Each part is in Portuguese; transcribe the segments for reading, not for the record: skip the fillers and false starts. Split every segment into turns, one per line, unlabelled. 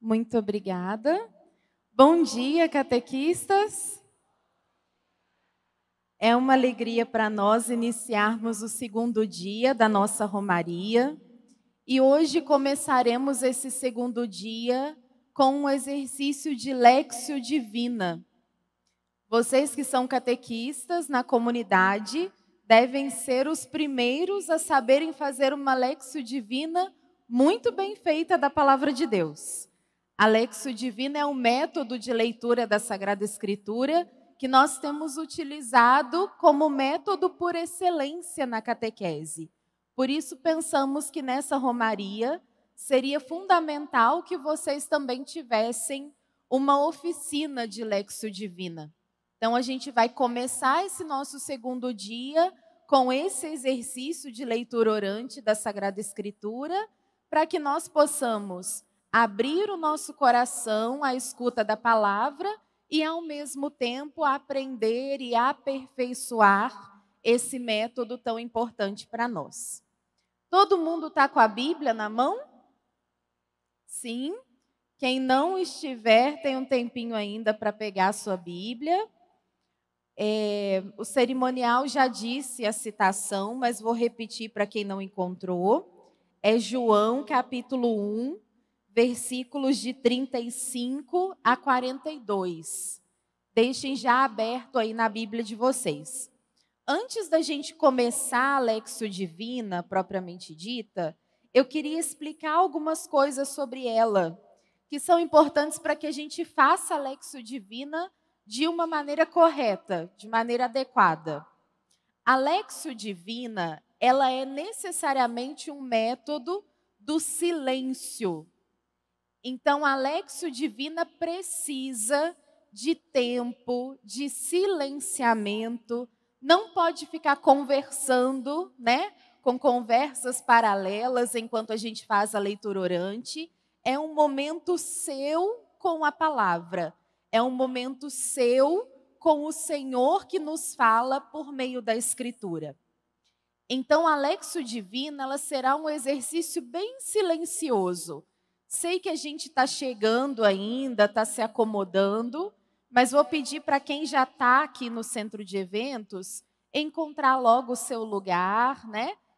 Muito obrigada. Bom dia, catequistas. É uma alegria para nós iniciarmos o segundo dia da nossa Romaria. E hoje começaremos esse segundo dia com um exercício de Léxio Divina. Vocês que são catequistas na comunidade devem ser os primeiros a saberem fazer uma Léxio Divina muito bem feita da Palavra de Deus. A Léxio Divina é um método de leitura da Sagrada Escritura que nós temos utilizado como método por excelência na catequese. Por isso, pensamos que nessa Romaria seria fundamental que vocês também tivessem uma oficina de Léxio Divina. Então, a gente vai começar esse nosso segundo dia com esse exercício de leitura orante da Sagrada Escritura, para que nós possamos abrir o nosso coração à escuta da palavra e, ao mesmo tempo, aprender e aperfeiçoar esse método tão importante para nós. Todo mundo está com a Bíblia na mão? Sim. Quem não estiver, tem um tempinho ainda para pegar a sua Bíblia. O cerimonial já disse a citação, mas vou repetir para quem não encontrou. É João, capítulo 1, versículos de 35 a 42. Deixem já aberto aí na Bíblia de vocês. Antes da gente começar a Léxio Divina, propriamente dita, eu queria explicar algumas coisas sobre ela, que são importantes para que a gente faça a Léxio Divina de uma maneira correta, de maneira adequada. A Léxio Divina, ela é necessariamente um método do silêncio. Então, a Léxio Divina precisa de tempo, de silenciamento, não pode ficar conversando, com conversas paralelas enquanto a gente faz a leitura orante. É um momento seu com a palavra. É um momento seu com o Senhor que nos fala por meio da Escritura. Então, a Léxio Divina, ela será um exercício bem silencioso. Sei que a gente está chegando ainda, está se acomodando, mas vou pedir para quem já está aqui no centro de eventos, encontrar logo o seu lugar,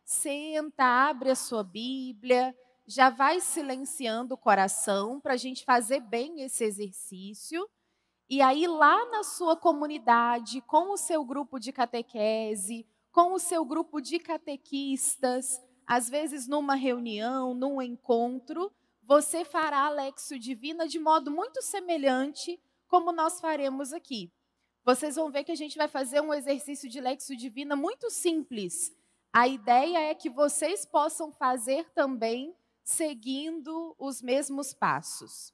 Senta, abre a sua Bíblia, já vai silenciando o coração para a gente fazer bem esse exercício. E aí, lá na sua comunidade, com o seu grupo de catequese, com o seu grupo de catequistas, às vezes numa reunião, num encontro, você fará a Léxio Divina de modo muito semelhante como nós faremos aqui. Vocês vão ver que a gente vai fazer um exercício de Léxio Divina muito simples. A ideia é que vocês possam fazer também seguindo os mesmos passos.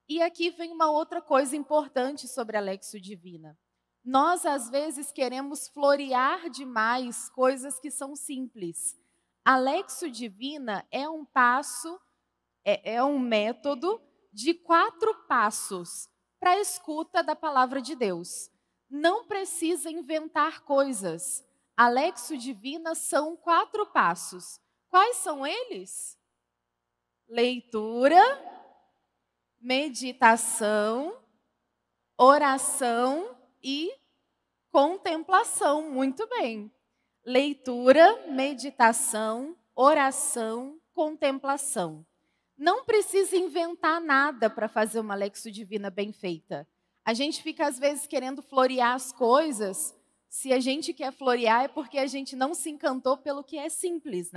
E aqui vem uma outra coisa importante sobre a Léxio Divina. Nós, às vezes, queremos florear demais coisas que são simples. A Léxio Divina é um passo, é um método de 4 passos para a escuta da palavra de Deus. Não precisa inventar coisas. A Léxio Divina são 4 passos. Quais são eles? Leitura, meditação, oração e contemplação. Muito bem. Leitura, meditação, oração, contemplação. Não precisa inventar nada para fazer uma Léxio Divina bem feita. A gente fica, às vezes, querendo florear as coisas. Se a gente quer florear, é porque a gente não se encantou pelo que é simples,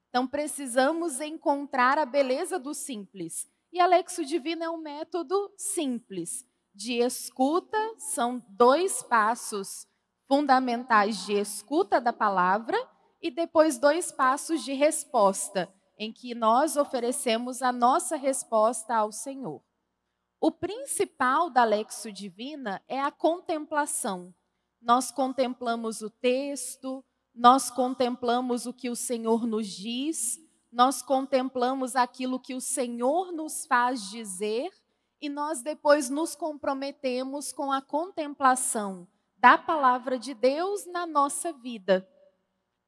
Então, precisamos encontrar a beleza do simples. E a Léxio Divina é um método simples, de escuta, são 2 passos fundamentais de escuta da palavra e depois 2 passos de resposta, em que nós oferecemos a nossa resposta ao Senhor. O principal da Léxio Divina é a contemplação. Nós contemplamos o texto, nós contemplamos o que o Senhor nos diz, nós contemplamos aquilo que o Senhor nos faz dizer e nós depois nos comprometemos com a contemplação da palavra de Deus na nossa vida.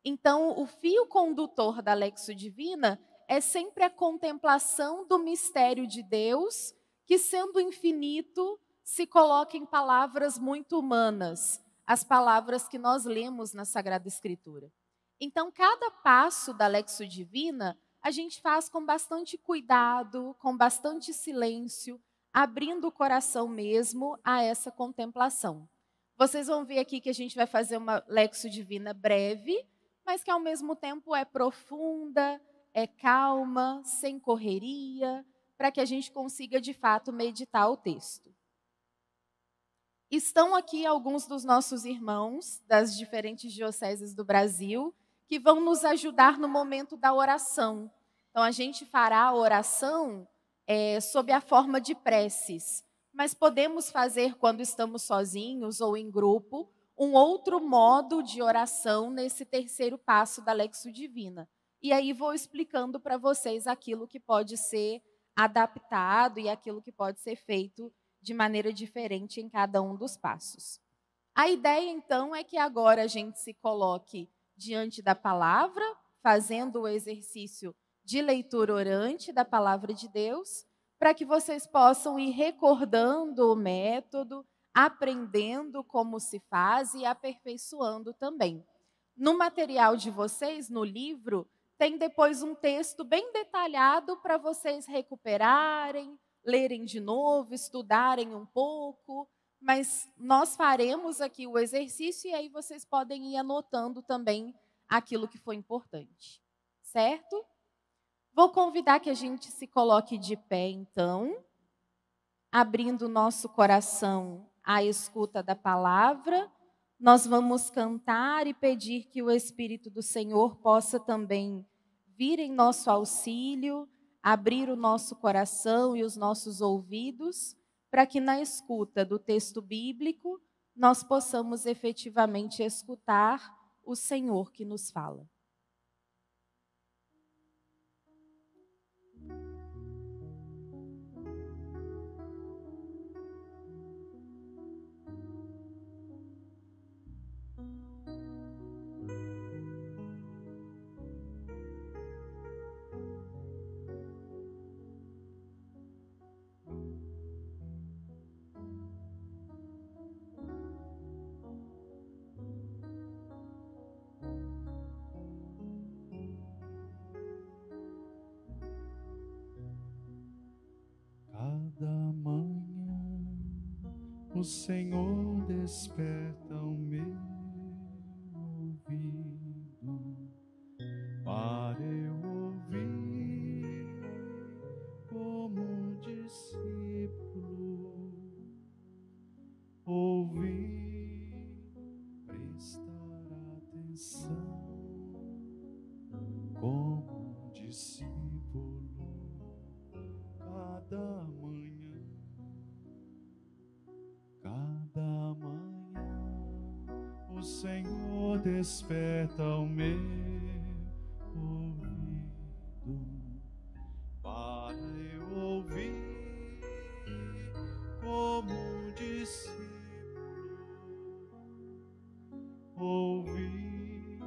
Então, o fio condutor da Léxio Divina é sempre a contemplação do mistério de Deus, que, sendo infinito, se coloca em palavras muito humanas, as palavras que nós lemos na Sagrada Escritura. Então, cada passo da Lexio Divina a gente faz com bastante cuidado, com bastante silêncio, abrindo o coração mesmo a essa contemplação. Vocês vão ver aqui que a gente vai fazer uma Lexio Divina breve, mas que ao mesmo tempo é profunda, é calma, sem correria, para que a gente consiga de fato meditar o texto. Estão aqui alguns dos nossos irmãos das diferentes dioceses do Brasil que vão nos ajudar no momento da oração. Então, a gente fará a oração sob a forma de preces, mas podemos fazer, quando estamos sozinhos ou em grupo, um outro modo de oração nesse terceiro passo da Lexio Divina. E aí vou explicando para vocês aquilo que pode ser adaptado e aquilo que pode ser feito de maneira diferente em cada um dos passos. A ideia, então, é que agora a gente se coloque diante da palavra, fazendo o exercício de leitura orante da palavra de Deus, para que vocês possam ir recordando o método, aprendendo como se faz e aperfeiçoando também. No material de vocês, no livro, tem depois um texto bem detalhado para vocês recuperarem, lerem de novo, estudarem um pouco, mas nós faremos aqui o exercício e aí vocês podem ir anotando também aquilo que foi importante, certo? Vou convidar que a gente se coloque de pé, então, abrindo o nosso coração à escuta da palavra. Nós vamos cantar e pedir que o Espírito do Senhor possa também vir em nosso auxílio, abrir o nosso coração e os nossos ouvidos, para que na escuta do texto bíblico nós possamos efetivamente escutar o Senhor que nos fala.
Cada manhã o Senhor desperta o meu ouvido para eu ouvir como discípulo, ouvir, prestar atenção como discípulo. Cada manhã, o Senhor desperta o meu ouvido para eu ouvir como discípulo, ouvir,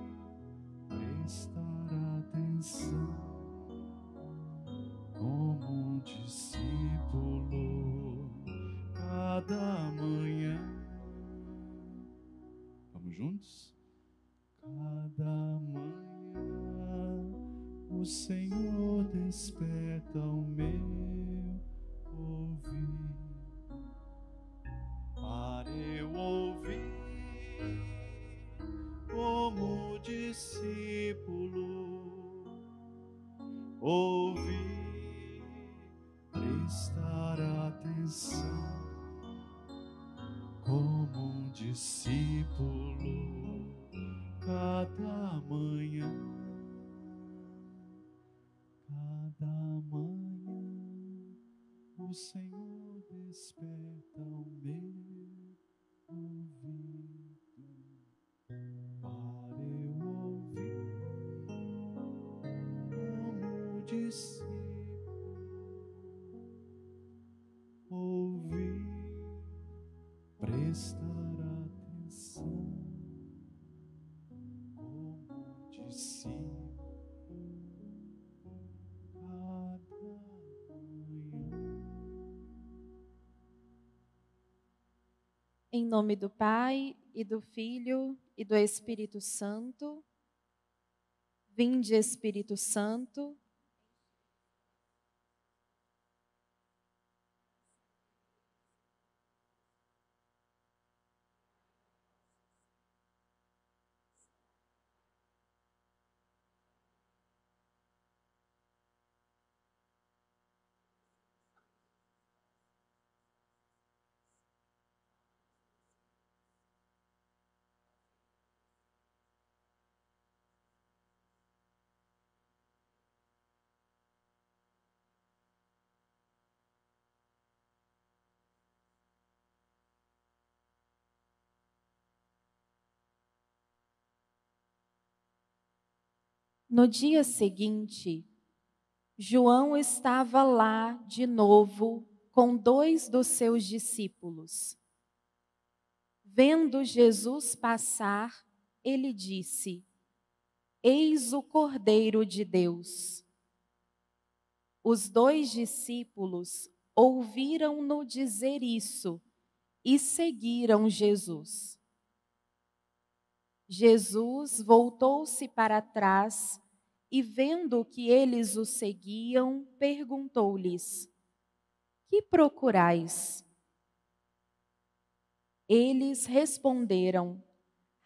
prestar atenção como discípulo. Cada manhã, vamos juntos? Cada manhã o Senhor desperta o meu ouvido para eu ouvir como discípulo, ouvir, prestar atenção como discípulo. Cada manhã, o Senhor desperta o meu ouvido para eu ouvir como discípulo, ouvir, prestar atenção como discípulo.
Em nome do Pai, e do Filho, e do Espírito Santo. Vinde, Espírito Santo. No dia seguinte, João estava lá de novo com 2 dos seus discípulos. Vendo Jesus passar, ele disse: Eis o Cordeiro de Deus. Os 2 discípulos ouviram-no dizer isso e seguiram Jesus. Jesus voltou-se para trás e, vendo que eles o seguiam, perguntou-lhes: Que procurais? Eles responderam: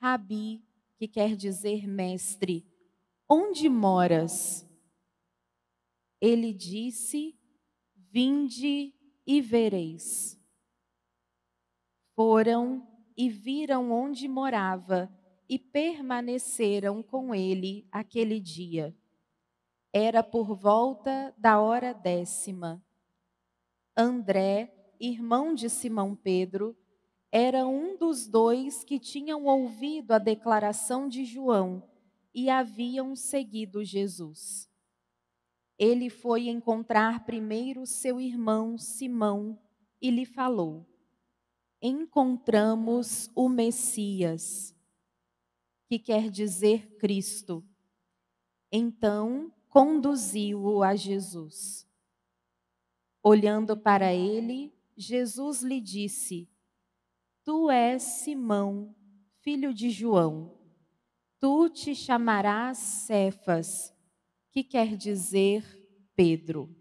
Rabi, que quer dizer mestre, onde moras? Ele disse: Vinde e vereis. Foram e viram onde morava e permaneceram com ele aquele dia. Era por volta da hora 10ª. André, irmão de Simão Pedro, era um dos 2 que tinham ouvido a declaração de João e haviam seguido Jesus. Ele foi encontrar primeiro seu irmão Simão e lhe falou: Encontramos o Messias, que quer dizer Cristo. Então, conduziu-o a Jesus. Olhando para ele, Jesus lhe disse: Tu és Simão, filho de João. Tu te chamarás Cefas, que quer dizer Pedro.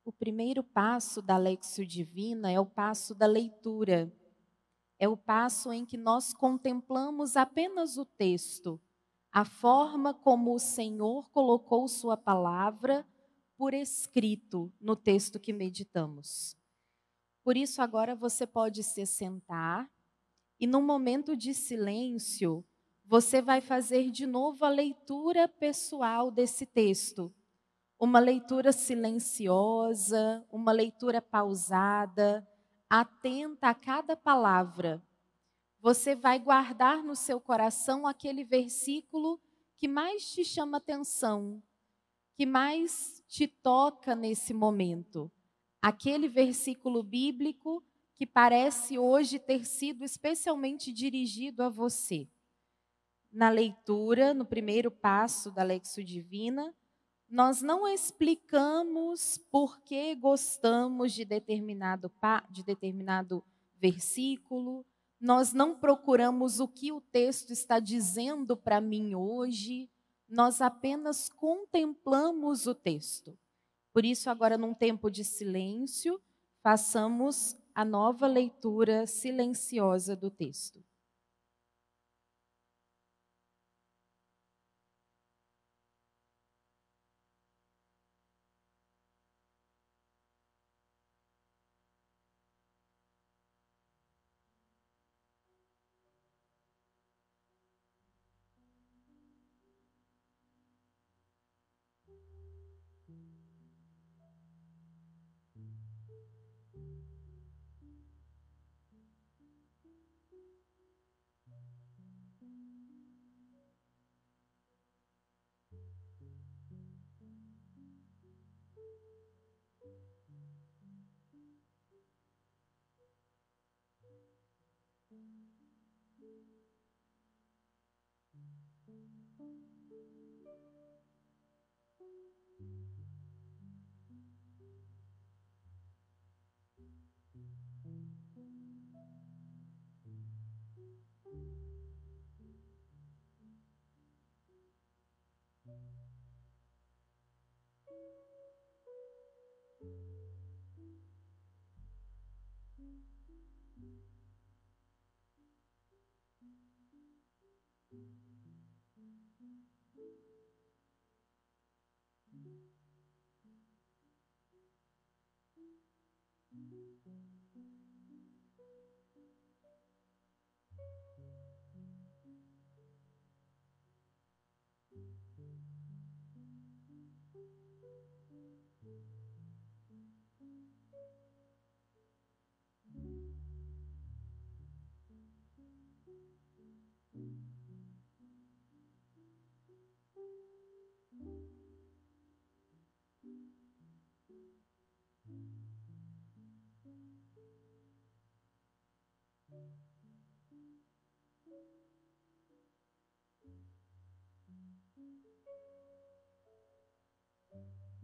O primeiro passo da Lexio Divina é o passo da leitura. É o passo em que nós contemplamos apenas o texto, a forma como o Senhor colocou sua palavra por escrito no texto que meditamos. Por isso, agora você pode se sentar e, num momento de silêncio, você vai fazer de novo a leitura pessoal desse texto. Uma leitura silenciosa, uma leitura pausada, atenta a cada palavra. Você vai guardar no seu coração aquele versículo que mais te chama atenção, que mais te toca nesse momento. Aquele versículo bíblico que parece hoje ter sido especialmente dirigido a você. Na leitura, no primeiro passo da Lexio Divina, nós não explicamos por que gostamos de determinado versículo, nós não procuramos o que o texto está dizendo para mim hoje, nós apenas contemplamos o texto. Por isso, agora, num tempo de silêncio, façamos a nova leitura silenciosa do texto.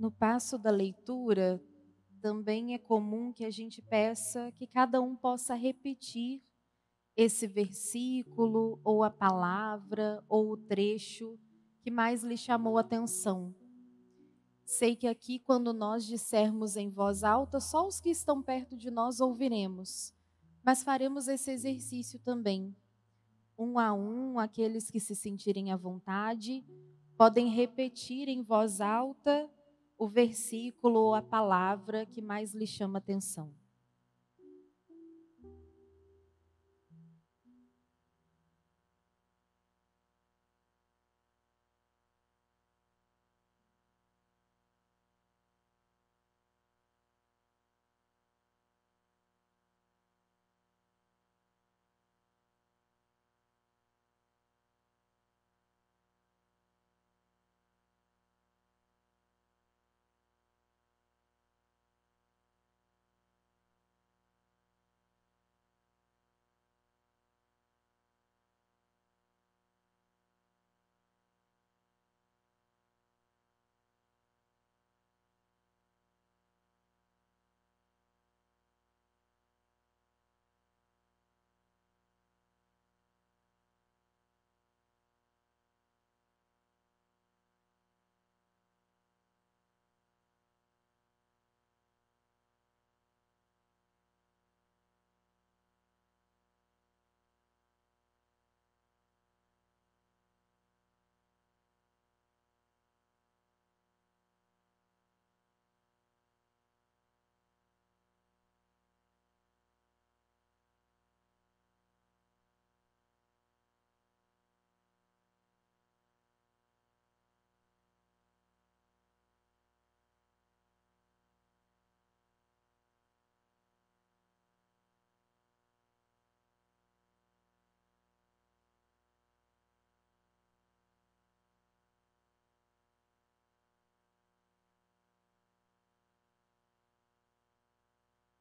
No passo da leitura, também é comum que a gente peça que cada um possa repetir esse versículo, ou a palavra, ou o trecho que mais lhe chamou a atenção. Sei que aqui, quando nós dissermos em voz alta, só os que estão perto de nós ouviremos, mas faremos esse exercício também. Um a um, aqueles que se sentirem à vontade, podem repetir em voz alta o versículo ou a palavra que mais lhe chama atenção.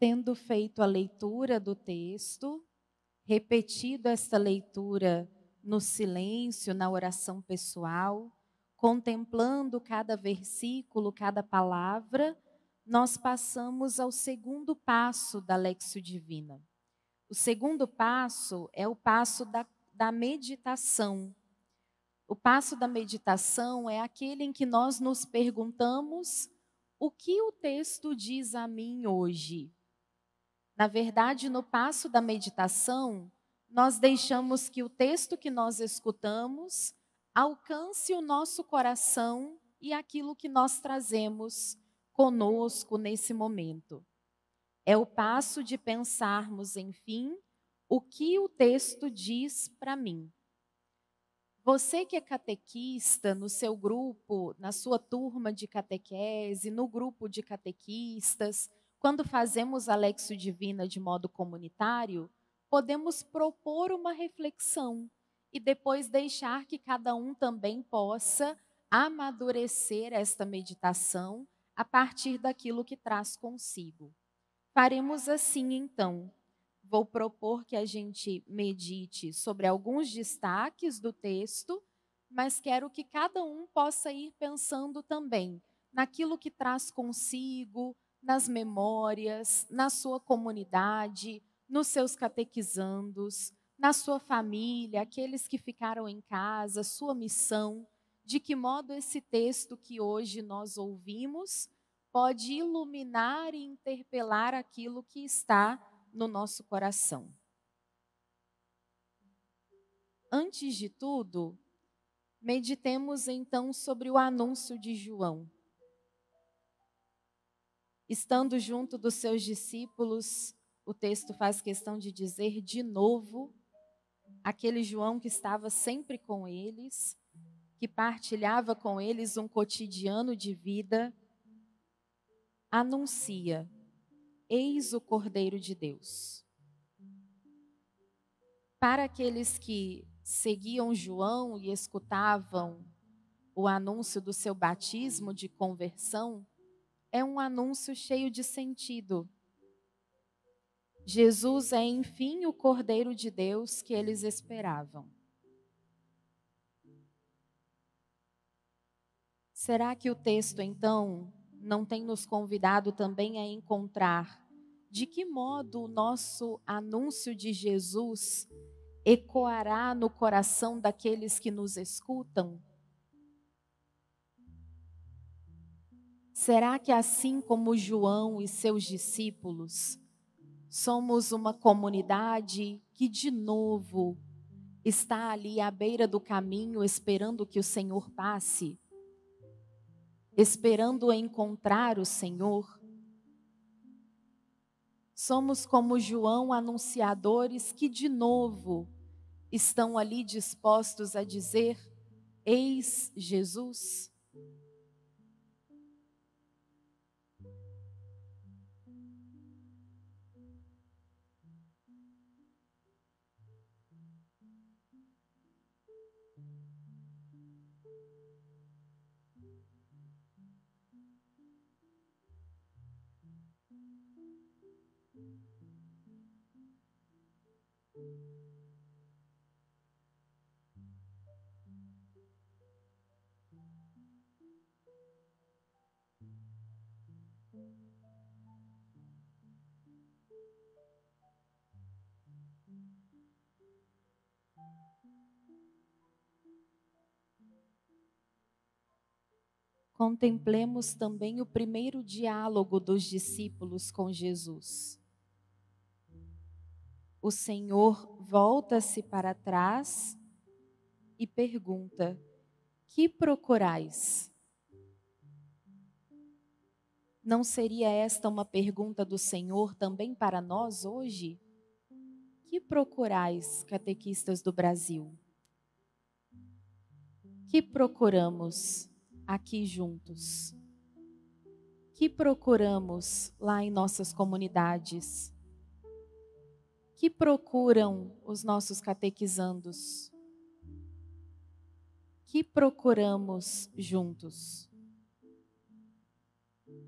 Tendo feito a leitura do texto, repetido esta leitura no silêncio, na oração pessoal, contemplando cada versículo, cada palavra, nós passamos ao segundo passo da Léxio Divina. O segundo passo é o passo da meditação. O passo da meditação é aquele em que nós nos perguntamos: o que o texto diz a mim hoje? Na verdade, no passo da meditação, nós deixamos que o texto que nós escutamos alcance o nosso coração e aquilo que nós trazemos conosco nesse momento. É o passo de pensarmos, enfim, o que o texto diz para mim. Você que é catequista, no seu grupo, na sua turma de catequese, no grupo de catequistas, quando fazemos a Léxio Divina de modo comunitário, podemos propor uma reflexão e depois deixar que cada um também possa amadurecer esta meditação a partir daquilo que traz consigo. Faremos assim, então. Vou propor que a gente medite sobre alguns destaques do texto, mas quero que cada um possa ir pensando também naquilo que traz consigo, nas memórias, na sua comunidade, nos seus catequizandos, na sua família, aqueles que ficaram em casa, sua missão, de que modo esse texto que hoje nós ouvimos pode iluminar e interpelar aquilo que está no nosso coração. Antes de tudo, meditemos então sobre o anúncio de João. Estando junto dos seus discípulos, o texto faz questão de dizer de novo, aquele João que estava sempre com eles, que partilhava com eles um cotidiano de vida, anuncia: eis o Cordeiro de Deus. Para aqueles que seguiam João e escutavam o anúncio do seu batismo de conversão, é um anúncio cheio de sentido. Jesus é, enfim, o Cordeiro de Deus que eles esperavam. Será que o texto, então, não tem nos convidado também a encontrar de que modo o nosso anúncio de Jesus ecoará no coração daqueles que nos escutam? Será que assim como João e seus discípulos, somos uma comunidade que de novo está ali à beira do caminho esperando que o Senhor passe? Esperando encontrar o Senhor? Somos como João, anunciadores que de novo estão ali dispostos a dizer: eis Jesus? Contemplemos também o primeiro diálogo dos discípulos com Jesus. O Senhor volta-se para trás e pergunta: que procurais? Não seria esta uma pergunta do Senhor também para nós hoje? Que procurais, catequistas do Brasil? Que procuramos aqui juntos? Que procuramos lá em nossas comunidades? Que procuram os nossos catequizandos? Que procuramos juntos?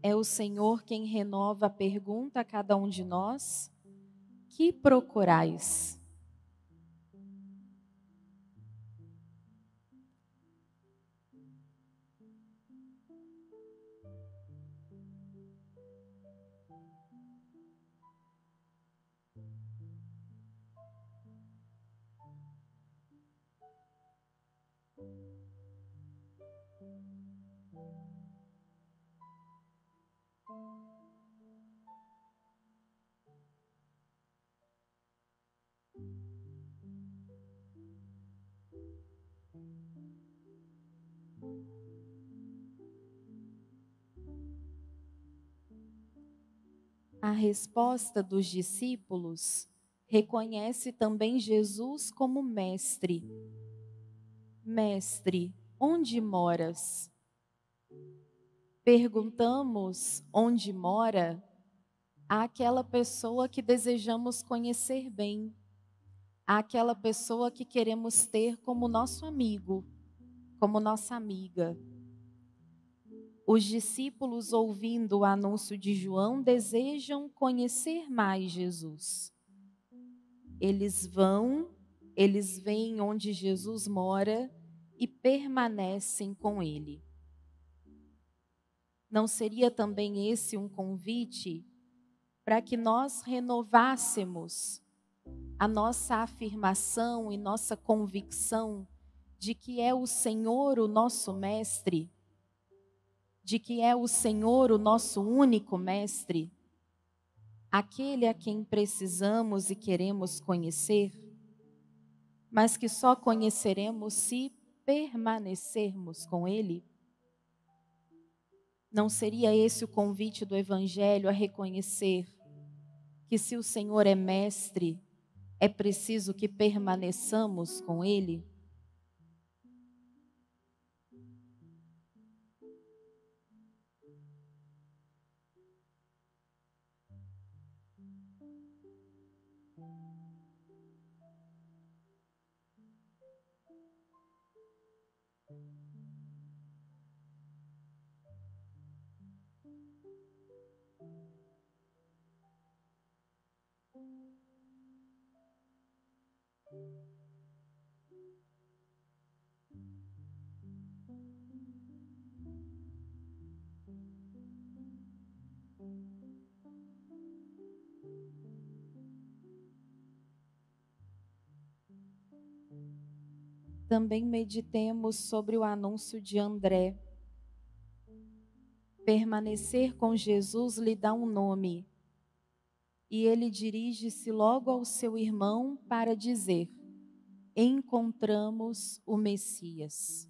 É o Senhor quem renova a pergunta a cada um de nós: que procurais? A resposta dos discípulos reconhece também Jesus como mestre. Mestre, onde moras? Perguntamos onde mora àquela pessoa que desejamos conhecer bem, àquela pessoa que queremos ter como nosso amigo, como nossa amiga. Os discípulos, ouvindo o anúncio de João, desejam conhecer mais Jesus. Eles veem onde Jesus mora e permanecem com Ele. Não seria também esse um convite para que nós renovássemos a nossa afirmação e nossa convicção de que é o Senhor o nosso mestre, de que é o Senhor o nosso único mestre, aquele a quem precisamos e queremos conhecer, mas que só conheceremos se permanecermos com Ele? Não seria esse o convite do Evangelho a reconhecer que se o Senhor é mestre, é preciso que permaneçamos com Ele? Também meditemos sobre o anúncio de André. Permanecer com Jesus lhe dá um nome, e ele dirige-se logo ao seu irmão para dizer: encontramos o Messias.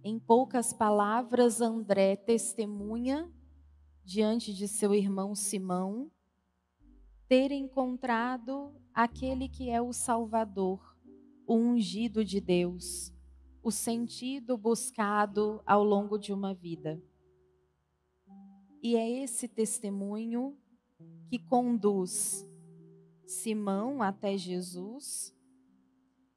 Em poucas palavras, André testemunha diante de seu irmão Simão ter encontrado aquele que é o Salvador, o ungido de Deus, o sentido buscado ao longo de uma vida. E é esse testemunho que conduz Simão até Jesus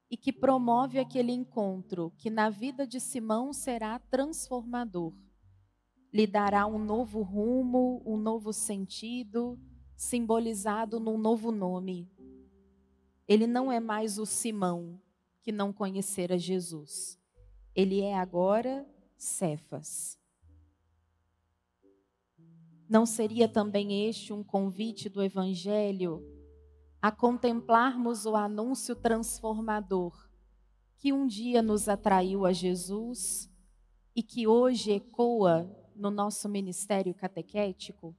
e que promove aquele encontro que na vida de Simão será transformador. Lhe dará um novo rumo, um novo sentido, simbolizado num novo nome. Ele não é mais o Simão que não conhecera Jesus. Ele é agora Cefas. Não seria também este um convite do Evangelho a contemplarmos o anúncio transformador que um dia nos atraiu a Jesus e que hoje ecoa no nosso ministério catequético?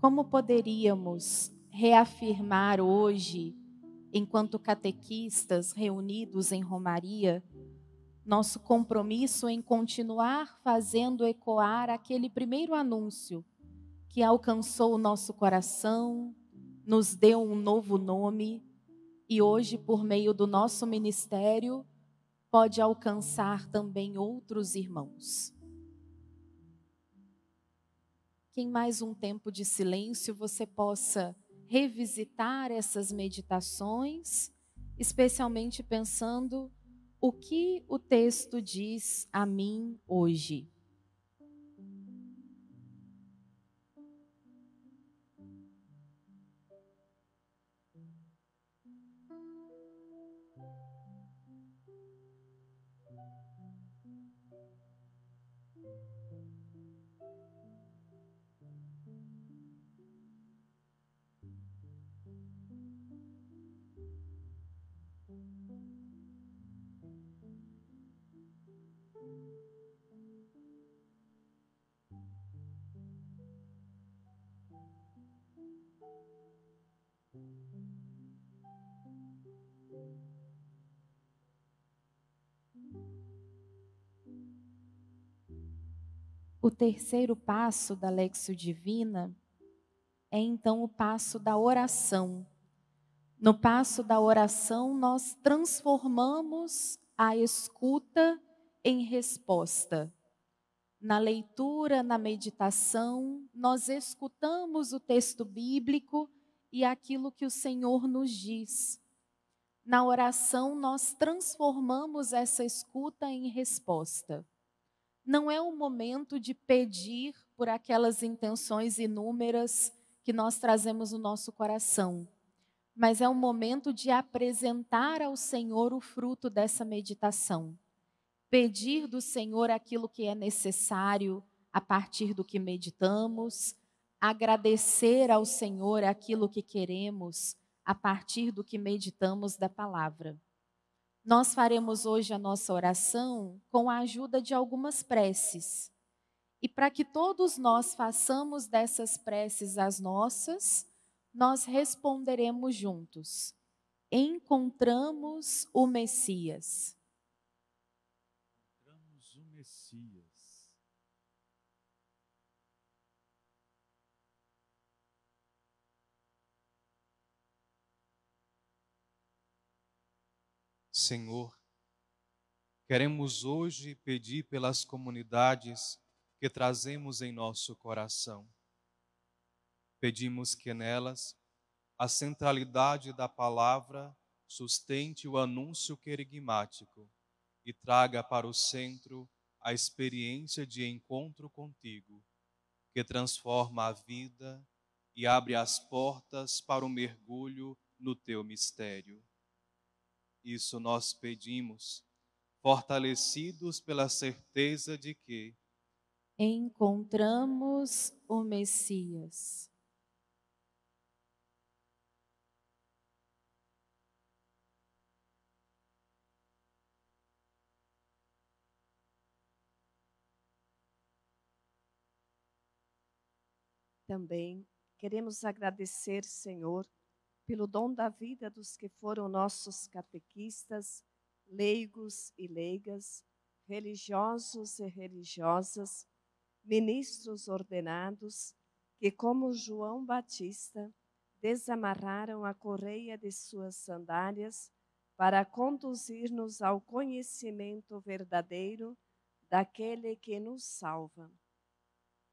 Como poderíamos reafirmar hoje, enquanto catequistas reunidos em Romaria, nosso compromisso em continuar fazendo ecoar aquele primeiro anúncio que alcançou o nosso coração, nos deu um novo nome e hoje, por meio do nosso ministério, pode alcançar também outros irmãos? Que em mais um tempo de silêncio você possa revisitar essas meditações, especialmente pensando o que o texto diz a mim hoje. O terceiro passo da Léxio Divina é então o passo da oração. No passo da oração, nós transformamos a escuta em resposta. Na leitura, na meditação, nós escutamos o texto bíblico e aquilo que o Senhor nos diz. Na oração, nós transformamos essa escuta em resposta. Não é o momento de pedir por aquelas intenções inúmeras que nós trazemos no nosso coração, mas é um momento de apresentar ao Senhor o fruto dessa meditação. Pedir do Senhor aquilo que é necessário a partir do que meditamos, agradecer ao Senhor aquilo que queremos a partir do que meditamos da palavra. Nós faremos hoje a nossa oração com a ajuda de algumas preces. E para que todos nós façamos dessas preces as nossas, nós responderemos juntos. Encontramos o Messias.
Encontramos o Messias. Senhor, queremos hoje pedir pelas comunidades que trazemos em nosso coração. Pedimos que nelas a centralidade da palavra sustente o anúncio querigmático e traga para o centro a experiência de encontro contigo, que transforma a vida e abre as portas para o mergulho no teu mistério. Isso nós pedimos, fortalecidos pela certeza de que
Encontramos o Messias.
Também queremos agradecer, Senhor, pelo dom da vida dos que foram nossos catequistas, leigos e leigas, religiosos e religiosas, ministros ordenados, que, como João Batista, desamarraram a correia de suas sandálias para conduzir-nos ao conhecimento verdadeiro daquele que nos salva.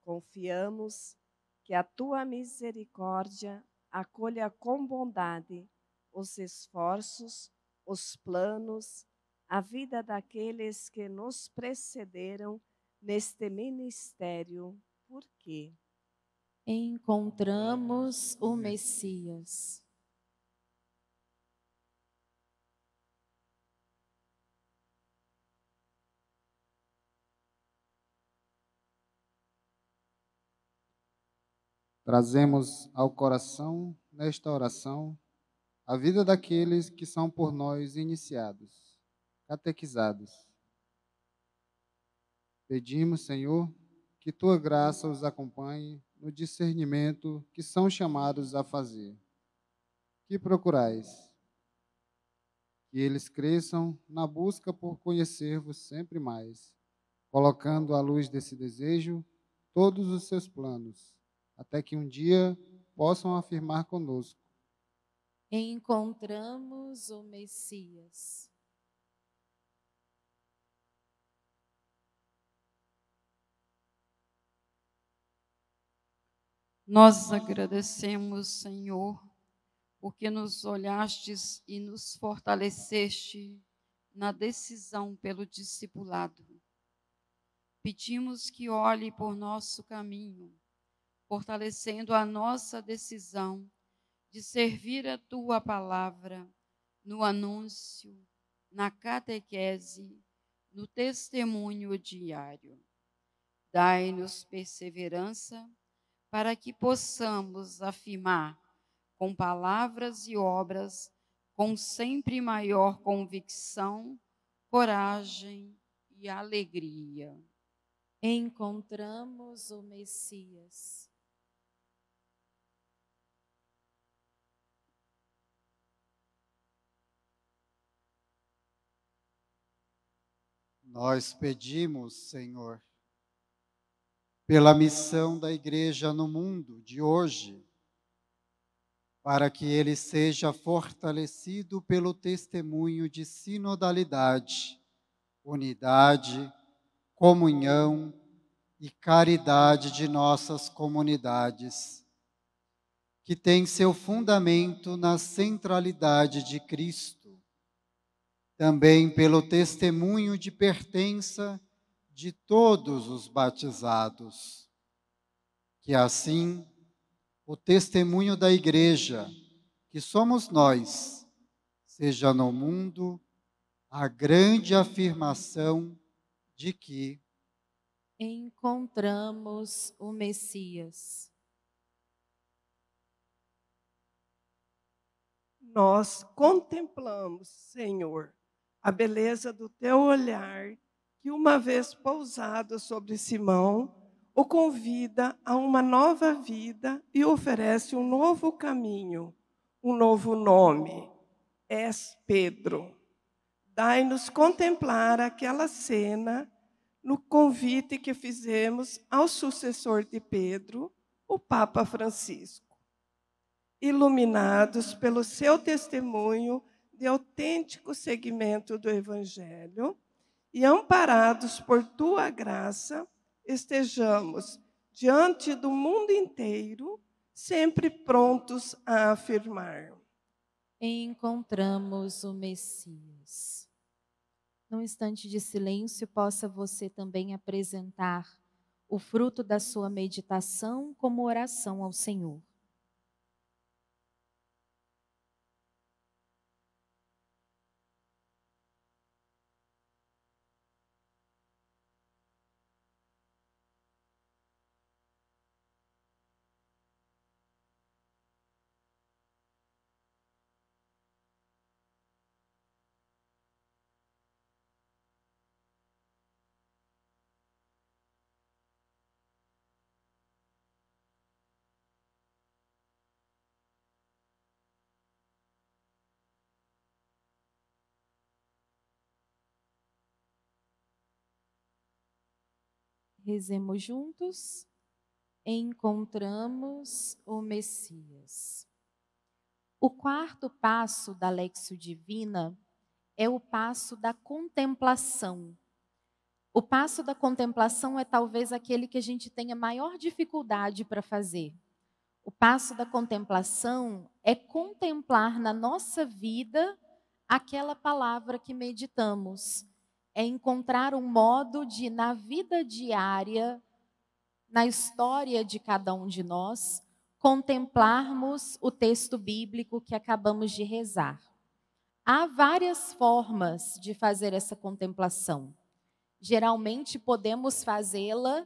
Confiamos que a tua misericórdia acolha com bondade os esforços, os planos, a vida daqueles que nos precederam neste ministério, porque
Encontramos o Messias.
Trazemos ao coração, nesta oração, a vida daqueles que são por nós iniciados, catequizados. Pedimos, Senhor, que tua graça os acompanhe no discernimento que são chamados a fazer. Que procurais? Que eles cresçam na busca por conhecer-vos sempre mais, colocando à luz desse desejo todos os seus planos, até que um dia possam afirmar conosco:
Encontramos o Messias.
Nós agradecemos, Senhor, porque nos olhastes e nos fortaleceste na decisão pelo discipulado. Pedimos que olhe por nosso caminho, fortalecendo a nossa decisão de servir a tua palavra no anúncio, na catequese, no testemunho diário. Dai-nos perseverança para que possamos afirmar com palavras e obras, com sempre maior convicção, coragem e alegria.
Encontramos o Messias.
Nós pedimos, Senhor, pela missão da Igreja no mundo de hoje, para que ele seja fortalecido pelo testemunho de sinodalidade, unidade, comunhão e caridade de nossas comunidades, que tem seu fundamento na centralidade de Cristo, também pelo testemunho de pertença de todos os batizados, que assim o testemunho da Igreja, que somos nós, seja no mundo a grande afirmação de que
encontramos o Messias.
Nós contemplamos, Senhor, a beleza do teu olhar, que uma vez pousado sobre Simão, o convida a uma nova vida e oferece um novo caminho, um novo nome. És Pedro. Dai-nos contemplar aquela cena no convite que fizemos ao sucessor de Pedro, o Papa Francisco. Iluminados pelo seu testemunho de autêntico seguimento do Evangelho e amparados por tua graça, estejamos diante do mundo inteiro, sempre prontos a afirmar:
Encontramos o Messias. Num instante de silêncio, possa você também apresentar o fruto da sua meditação como oração ao Senhor. Rezemos juntos. Encontramos o Messias. O quarto passo da Léxio Divina é o passo da contemplação. O passo da contemplação é talvez aquele que a gente tenha maior dificuldade para fazer. O passo da contemplação é contemplar na nossa vida aquela palavra que meditamos. É encontrar um modo de, na vida diária, na história de cada um de nós, contemplarmos o texto bíblico que acabamos de rezar. Há várias formas de fazer essa contemplação. Geralmente podemos fazê-la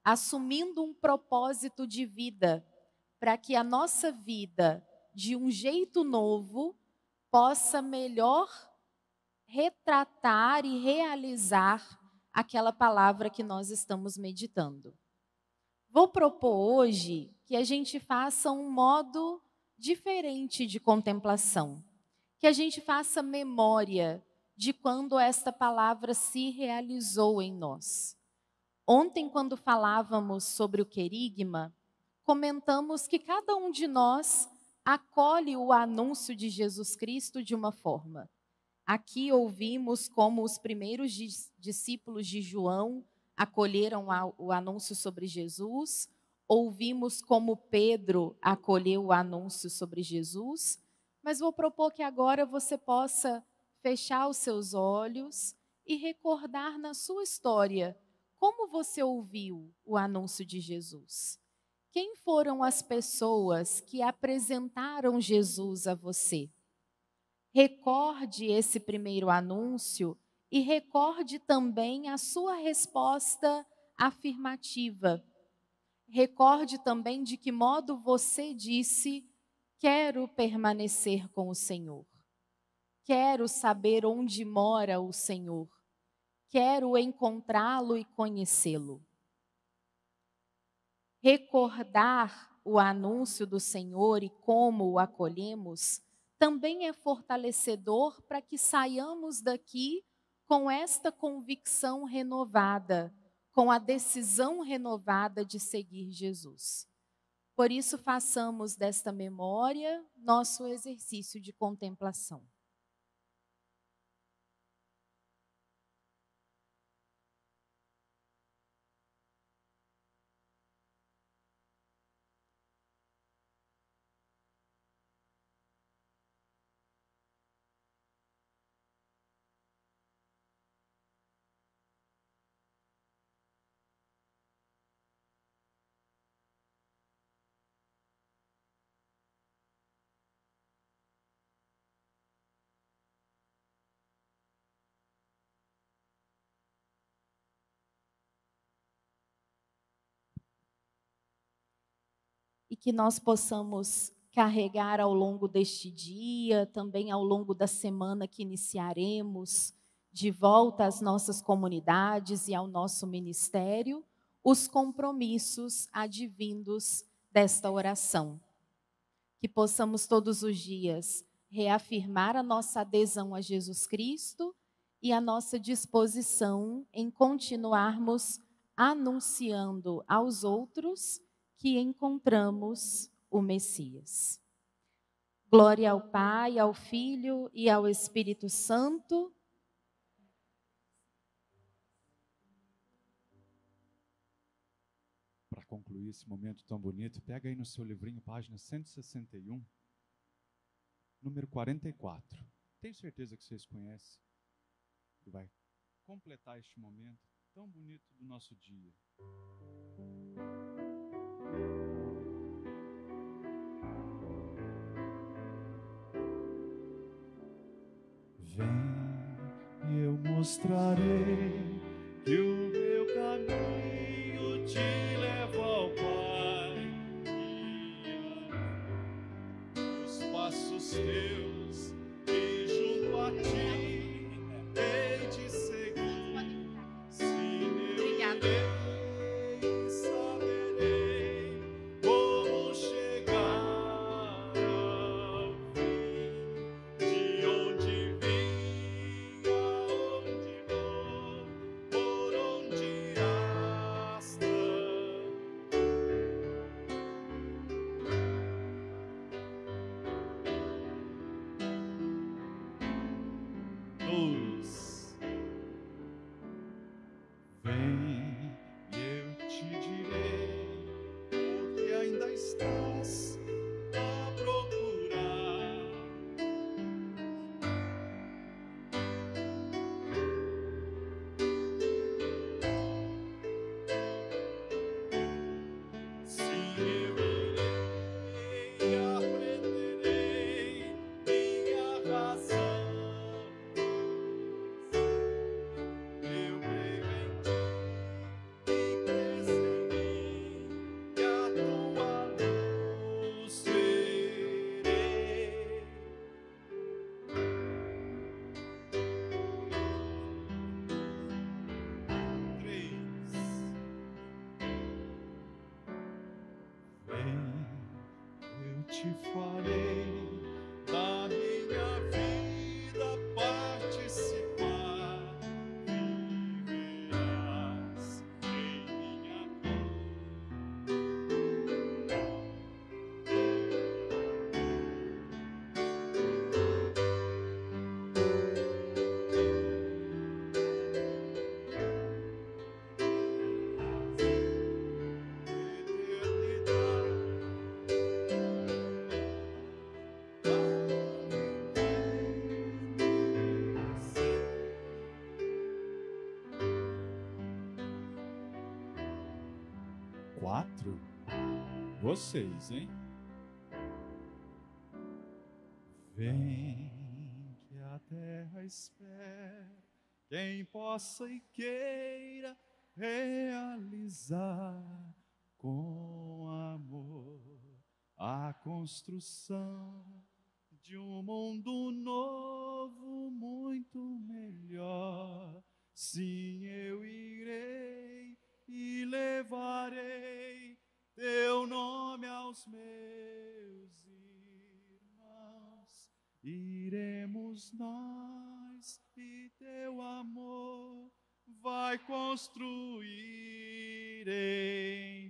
assumindo um propósito de vida, para que a nossa vida, de um jeito novo, possa melhor retratar e realizar aquela palavra que nós estamos meditando. Vou propor hoje que a gente faça um modo diferente de contemplação, que a gente faça memória de quando esta palavra se realizou em nós. Ontem, quando falávamos sobre o querigma, comentamos que cada um de nós acolhe o anúncio de Jesus Cristo de uma forma. Aqui ouvimos como os primeiros discípulos de João acolheram o anúncio sobre Jesus, ouvimos como Pedro acolheu o anúncio sobre Jesus, mas vou propor que agora você possa fechar os seus olhos e recordar na sua história como você ouviu o anúncio de Jesus. Quem foram as pessoas que apresentaram Jesus a você? Recorde esse primeiro anúncio e recorde também a sua resposta afirmativa. Recorde também de que modo você disse: quero permanecer com o Senhor. Quero saber onde mora o Senhor. Quero encontrá-lo e conhecê-lo. Recordar o anúncio do Senhor e como o acolhemos também é fortalecedor para que saiamos daqui com esta convicção renovada, com a decisão renovada de seguir Jesus. Por isso, façamos desta memória nosso exercício de contemplação. e que nós possamos carregar ao longo deste dia, também ao longo da semana que iniciaremos, de volta às nossas comunidades e ao nosso ministério, os compromissos advindos desta oração. Que possamos todos os dias reafirmar a nossa adesão a Jesus Cristo e a nossa disposição em continuarmos anunciando aos outros que encontramos o Messias. Glória ao Pai, ao Filho e ao Espírito Santo.
Para concluir esse momento tão bonito, pega aí no seu livrinho, página 161, número 44. Tenho certeza que vocês conhecem, que vai completar este momento tão bonito do nosso dia. Vem e eu mostrarei que o meu caminho te leva ao Pai, e os passos teus e junto a ti hei de seguir. Se eu irei, saberei como chegar ao fim, de onde vim, aonde vou, por onde hasta. Todos. Vem e eu te direi o que ainda estás a procurar. Se eu irei, aprenderei minha razão. Eu creio em ti e cresço em mim, e a tua luz verei. Vem, eu te farei da minha vida participar, viverás em minha Quatro? Vocês, hein? Vem que a terra espera quem possa e queira realizar com amor a construção de um mundo novo, muito melhor. Sim, eu irei e levarei teu nome aos meus irmãos. Iremos nós e teu amor vai construir em